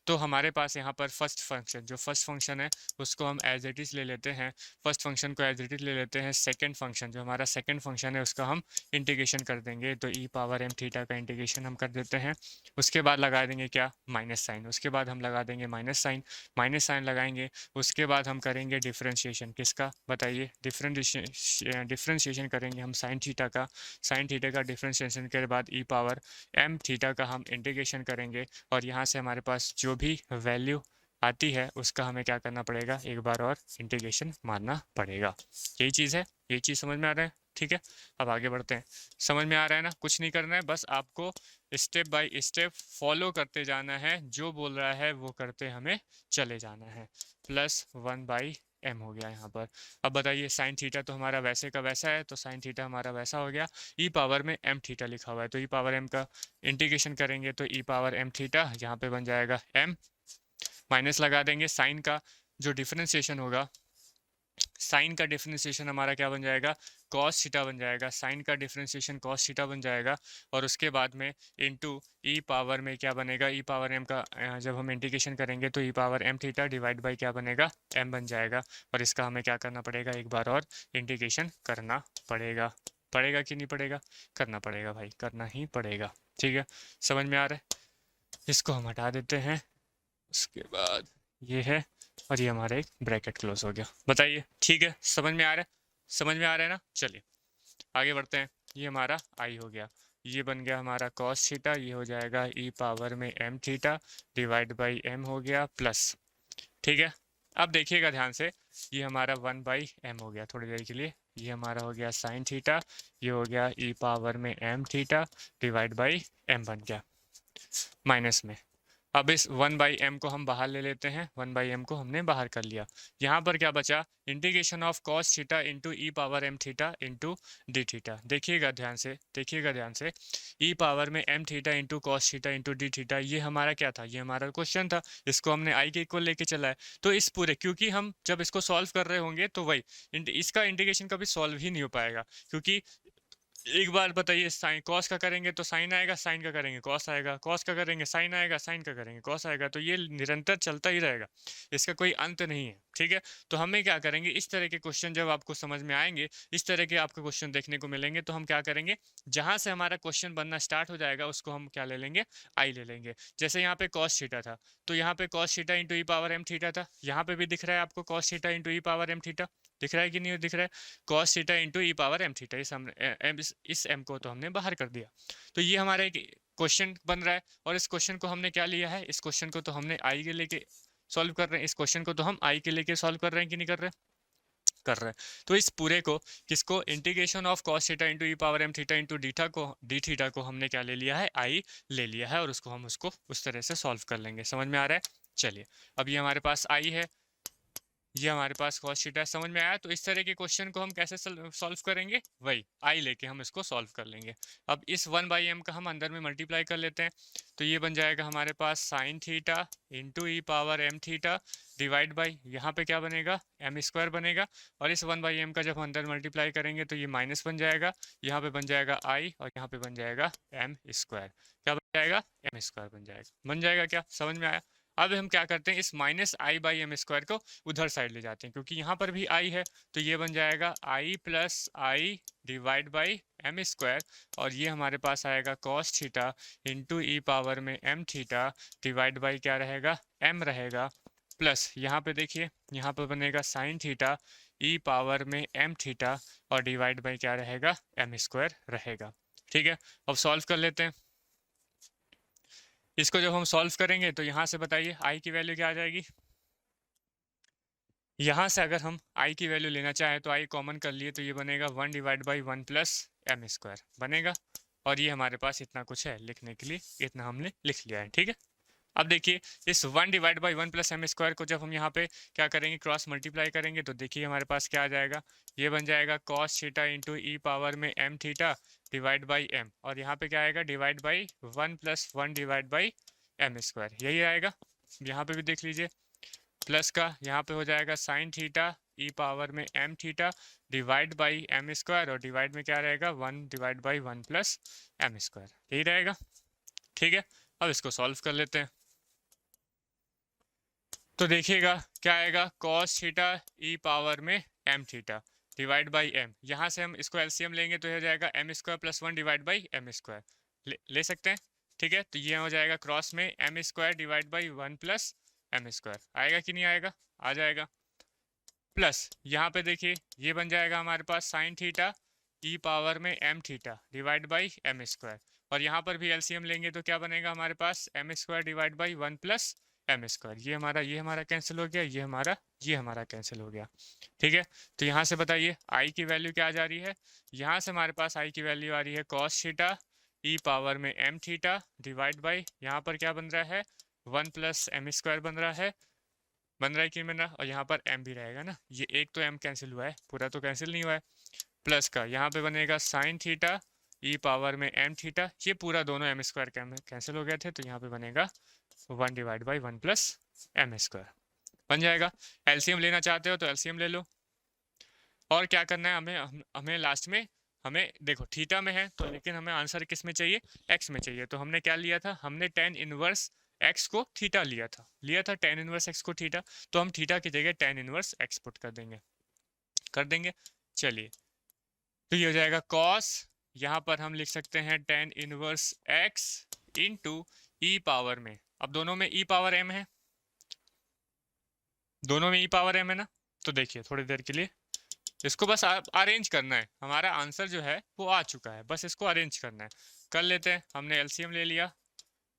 A: तो हमारे पास यहाँ पर फर्स्ट फंक्शन, जो फर्स्ट फंक्शन है उसको हम एज इट इज़ ले लेते हैं, फर्स्ट फंक्शन को एज इट इज़ ले लेते हैं। सेकंड फंक्शन, जो हमारा सेकंड फंक्शन है उसका हम इंटीग्रेशन कर देंगे। तो ई पावर एम थीटा का इंटीग्रेशन हम कर देते हैं। उसके बाद लगा देंगे क्या, माइनस साइन। उसके बाद हम लगा देंगे माइनस साइन लगाएंगे। उसके बाद हम करेंगे डिफ्रेंशिएशन, किसका बताइए, डिफ्रेंशिएशन करेंगे हम साइन थीटा का। साइन थीटा का डिफ्रेंशिएशन के बाद ई पावर एम थीटा का हम इंटीग्रेशन करेंगे। और यहाँ से हमारे पास जो भी वैल्यू आती है उसका हमें क्या करना पड़ेगा, एक बार और इंटीग्रेशन मारना पड़ेगा। यही चीज़ है, यही चीज़ समझ में आ रहा है। ठीक है, अब आगे बढ़ते हैं। समझ में आ रहा है ना, कुछ नहीं करना है, बस आपको स्टेप बाय स्टेप फॉलो करते जाना है, जो बोल रहा है वो करते हमें चले जाना है। प्लस 1/m हो गया यहाँ पर। अब बताइए साइन थीटा तो हमारा वैसे का वैसा है, तो साइन थीटा हमारा वैसा हो गया। ई पावर में एम थीटा लिखा हुआ है, तो ई पावर एम का इंटीग्रेशन करेंगे तो ई पावर एम थीटा यहाँ पे बन जाएगा एम, माइनस लगा देंगे साइन का जो डिफरेंशिएशन होगा, साइन का डिफरेंशिएशन हमारा क्या बन जाएगा, कॉस थीटा बन जाएगा। साइन का डिफरेंशिएशन कॉस थीटा बन जाएगा। और उसके बाद में इनटू ई पावर में क्या बनेगा, ई पावर एम का जब हम इंटीग्रेशन करेंगे तो ई power M theta divide by क्या बनेगा, एम बन जाएगा। और इसका हमें क्या करना पड़ेगा, एक बार और इंटीग्रेशन करना पड़ेगा। पड़ेगा कि नहीं पड़ेगा, करना पड़ेगा भाई, करना ही पड़ेगा। ठीक है, समझ में आ रहा है। इसको हम हटा देते हैं। उसके बाद ये है, और ये हमारा एक ब्रैकेट क्लोज हो गया। बताइए ठीक है, समझ में आ रहा है, समझ में आ रहा है ना। चलिए आगे बढ़ते हैं। ये हमारा आई हो गया, ये बन गया हमारा कॉस थीटा, ये हो जाएगा ई पावर में M theta divide by M हो गया प्लस। ठीक है, अब देखिएगा ध्यान से, ये हमारा 1/m हो गया थोड़ी देर के लिए। ये हमारा हो गया साइन थीटा, ये हो गया ई पावर में M theta divide by M बन गया माइनस में। अब इस 1/m को हम बाहर ले लेते हैं, 1/m को हमने बाहर कर लिया। यहाँ पर क्या बचा, integration of cos theta into E power M theta into D theta. देखिएगा ध्यान से, देखिएगा ध्यान से, ई पावर में M theta into cos theta into D theta, ये हमारा क्या था, ये हमारा क्वेश्चन था। इसको हमने आई के इक्वल लेके चला है। तो इस पूरे, क्योंकि हम जब इसको सॉल्व कर रहे होंगे तो वही इसका इंटीग्रेशन कभी सॉल्व ही नहीं हो पाएगा, क्योंकि एक बार बताइए, साइन कॉस का करेंगे तो साइन आएगा, साइन का करेंगे कॉस आएगा, कॉस का करेंगे साइन आएगा, साइन का करेंगे कॉस आएगा। तो ये निरंतर चलता ही रहेगा, इसका कोई अंत नहीं है। ठीक है, तो हमें क्या करेंगे, इस तरह के क्वेश्चन जब आपको समझ में आएंगे, इस तरह के आपको क्वेश्चन देखने को मिलेंगे, तो हम क्या करेंगे, जहां से हमारा क्वेश्चन बनना स्टार्ट हो जाएगा उसको हम क्या ले लेंगे, आई ले लेंगे। जैसे यहाँ पे कॉस थीटा था, तो यहाँ पे कॉस थीटा इंटू ई पावर एम थीटा था। यहाँ पे भी दिख रहा है आपको कॉस थीटा इंटू ई पावर एम थीटा, दिख रहा है कि नहीं दिख रहा है, कॉस थीटा इंटू ई पावर एम थीटा। इस एम को तो हमने बाहर कर दिया। तो ये हमारा एक क्वेश्चन बन रहा है, और इस क्वेश्चन को हमने क्या लिया है, इस क्वेश्चन को तो हमने आई के लेके सॉल्व कर रहे हैं, इस क्वेश्चन को तो हम आई के लेके सॉल्व कर रहे हैं कि नहीं कर रहे हैं, कर रहे हैं। तो इस पूरे को, किसको, integration of cos theta into E power M theta into D theta को हमने क्या ले लिया है, आई ले लिया है, और उसको हम उसको उस तरह से सॉल्व कर लेंगे। समझ में आ रहा है। चलिए, अब ये हमारे पास आई है, ये हमारे पास कॉस थीटा, समझ में आया। तो इस तरह के क्वेश्चन को हम कैसे सॉल्व करेंगे, वही आई लेके हम इसको सॉल्व कर लेंगे। अब इस 1/m का हम अंदर में मल्टीप्लाई कर लेते हैं, तो ये बन जाएगा हमारे पास sine theta into E power M theta divide by, यहाँ पे क्या बनेगा, एम स्क्वायर बनेगा। और इस 1/m का जब हम अंदर मल्टीप्लाई करेंगे तो ये माइनस बन जाएगा, यहाँ पे बन जाएगा आई, और यहाँ पे बन जाएगा एम स्क्वायर। क्या बन जाएगा, एम स्क्वायर बन जाएगा। बन जाएगा क्या, समझ में आया। अब हम क्या करते हैं, इस minus i by m square को उधर साइड ले जाते हैं, क्योंकि यहाँ पर भी आई है, तो ये बन जाएगा I plus I divide by m square. और ये हमारे पास आएगा कॉस थीटा इंटू ई पावर में एम थीटा डिवाइड बाई क्या रहेगा, एम रहेगा, प्लस यहाँ पे देखिए, यहाँ पर बनेगा साइन थीटा ई पावर में एम थीटा और डिवाइड बाई क्या रहेगा, एम स्क्वायर रहेगा। ठीक है, अब सॉल्व कर लेते हैं। इसको जब हम सॉल्व करेंगे तो यहाँ से बताइए आई की वैल्यू क्या आ जाएगी। यहाँ से अगर हम आई की वैल्यू लेना चाहें तो आई कॉमन कर लिए तो ये बनेगा 1/1 प्लस एम स्क्वायर बनेगा, और ये हमारे पास इतना कुछ है लिखने के लिए, इतना हमने लिख लिया है। ठीक है, अब देखिए इस 1/1 प्लस एम स्क्वायर को जब हम यहाँ पे क्या करेंगे, क्रॉस मल्टीप्लाई करेंगे तो देखिए हमारे पास क्या आ जाएगा, ये बन जाएगा कॉस थीटा इंटू ई पावर में M theta divide by m, और यहाँ पे क्या आएगा divide by 1+1 divide by m square, यही आएगा। यहाँ पे भी देख लीजिए प्लस का यहाँ पे हो जाएगा साइन थीटा ई पावर में M theta divide by m square, और डिवाइड में क्या रहेगा 1/1 प्लस एम स्क्वायर, यही रहेगा। ठीक है, अब इसको सॉल्व कर लेते हैं। तो देखिएगा क्या आएगा, कॉस थीटा ई पावर में M theta divide by m, यहाँ से हम इसको एलसीएम लेंगे तो हो जाएगा m square plus 1 divide by m square, ले सकते हैं। ठीक है, तो ये हो जाएगा क्रॉस में m square divide by 1 plus m square, आएगा कि नहीं आएगा, आ जाएगा। प्लस यहाँ पे देखिए ये बन जाएगा हमारे पास साइन थीटा ई पावर में M theta divide by m square, और यहाँ पर भी एलसीएम लेंगे तो क्या बनेगा हमारे पास m square divide by 1 plus m square, ये हमारा कैंसिल हो गया, ये हमारा कैंसिल हो गया। ठीक है, तो यहाँ से बताइए आई की वैल्यू क्या आ जा रही है, यहाँ से हमारे पास आई की वैल्यू आ रही है कॉस थीटा ई पावर में एम थीटा डिवाइड बाई, यहाँ पर क्या बन रहा है 1 प्लस एम स्क्वायर बन रहा है कि बन रहा, और यहाँ पर एम भी रहेगा ना, ये एक तो एम कैंसिल हुआ है, पूरा तो कैंसिल नहीं हुआ है। प्लस का यहाँ पे बनेगा साइन थीटा ई पावर में एम थीटा, ये पूरा दोनों एम स्क्वायर कैंसिल हो गए थे, तो यहाँ पे बनेगा 1/1 प्लस एम स्क्वायर बन जाएगा। एलसीएम लेना चाहते हो तो एलसीएम ले लो, और क्या करना है हमें लास्ट में, हमें देखो थीटा में है तो, लेकिन हमें आंसर किस में चाहिए, एक्स में चाहिए, तो हमने क्या लिया था, हमने tan इनवर्स एक्स को थीटा लिया था tan इनवर्स एक्स को थीटा, तो हम थीटा की जगह tan इनवर्स एक्स पुट कर देंगे। चलिए, तो ये हो जाएगा कॉस, यहाँ पर हम लिख सकते हैं tan इनवर्स एक्स इंटू ई पावर में, अब दोनों में ई पावर एम है, दोनों में ई पावर एम है ना, तो देखिए थोड़ी देर के लिए इसको बस अरेंज करना है, हमारा आंसर जो है वो आ चुका है, बस इसको अरेंज करना है, कर लेते हैं। हमने एलसीएम ले लिया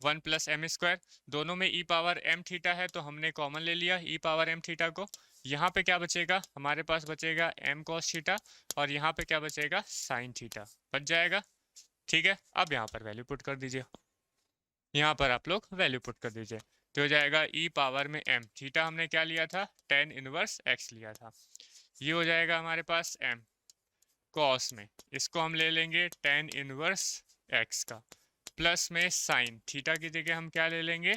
A: 1 प्लस एम स्क्वायर, दोनों में ई पावर एम थीटा है तो हमने कॉमन ले लिया ई पावर एम थीटा को, यहाँ पे क्या बचेगा हमारे पास बचेगा एम कॉस थीटा, और यहाँ पे क्या बचेगा साइन थीटा बच जाएगा। ठीक है, अब यहाँ पर वैल्यू पुट कर दीजिए, यहाँ पर आप लोग वैल्यू पुट कर दीजिए, तो हो जाएगा ई पावर में एम थीटा, हमने क्या लिया था tan इनवर्स एक्स लिया था, ये हो जाएगा हमारे पास m कॉस में, इसको हम ले लेंगे tan इनवर्स x का, प्लस में साइन थीटा की जगह हम क्या ले लेंगे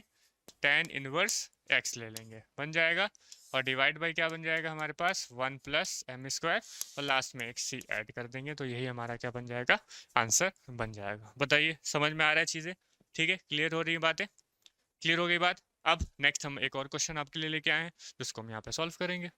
A: tan इनवर्स x ले लेंगे, बन जाएगा, और डिवाइड बाई क्या बन जाएगा हमारे पास 1 प्लस एम स्क्वायर, और लास्ट में एक सी ऐड कर देंगे, तो यही हमारा क्या बन जाएगा आंसर बन जाएगा। बताइए समझ में आ रहा है चीज़ें, ठीक है, क्लियर हो रही है बातें, क्लियर हो गई बात। अब नेक्स्ट हम एक और क्वेश्चन आपके लिए लेके आए हैं जिसको हम यहाँ पे सॉल्व करेंगे।